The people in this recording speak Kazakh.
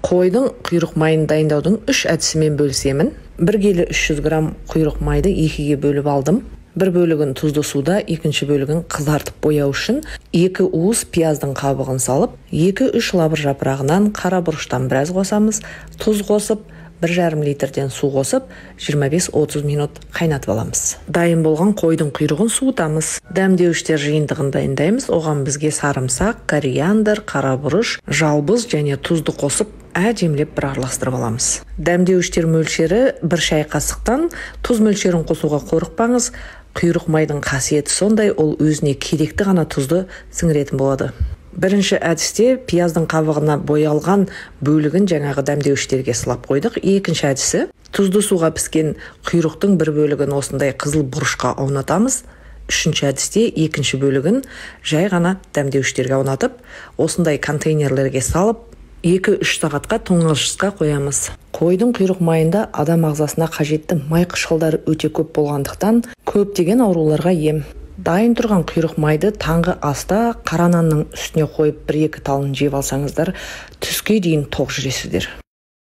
Қойдың құйрық майын дайындаудың 3 әдісімен бөлісемін. 1 келі 300 грамм құйрық майды 2-ге бөліп алдым. Bir бөлігін тұзды суда, екінші бөлігін қызартып бояу үшін 2 уыс пияздың қабығын салып, 2-3 лабыр жапырағынан қара бұрыштан біраз қосамыз, тұз қосып, 1,5 литрден су қосып, 25-30 минут қайнатып аламыз. Дайын болған қойдың құйрығын суытамыз. Дәмдеуіштер жиынтығын дайындаймыз. Оған бізге сарымсақ, кориандр, қара бұрыш, жалбыз және тұзды қосып, әжемлеп бір араластырып аламыз. Дәмдеуіштер мөлшері 1 шай қасықтан, тұз мөлшерін қосуға қорықпаңыз. Құйрық майдың қасиеті сондай, ол өзіне керекті ғана тұзды сіңіретін болады. Бірінші әдісте пияздың қабығына боялған бөлігін жаңағы дәмдеуіштерге сылап қойдық. Екінші әдісі тұзды суға піскен құйрықтың бір бөлігін осындай қызыл бұрышқа аунатамыз. Үшінші әдісте екінші бөлігін жай ғана дәмдеуіштерге аунатып, осындай контейнерлерге салып, 2-3 сағатқа тоңазытқышқа қоямыз. Қойдың құйрық майында адам ағзасына қажетті май қышқылдары өте көп болғандықтан, көптеген ауруларға ем. Дайын тұрған құйрық майды таңғы аста қара нанның үстіне қойып 1-2 талын жеп алсаңыздар, түске дейін тоқ жүресіздер.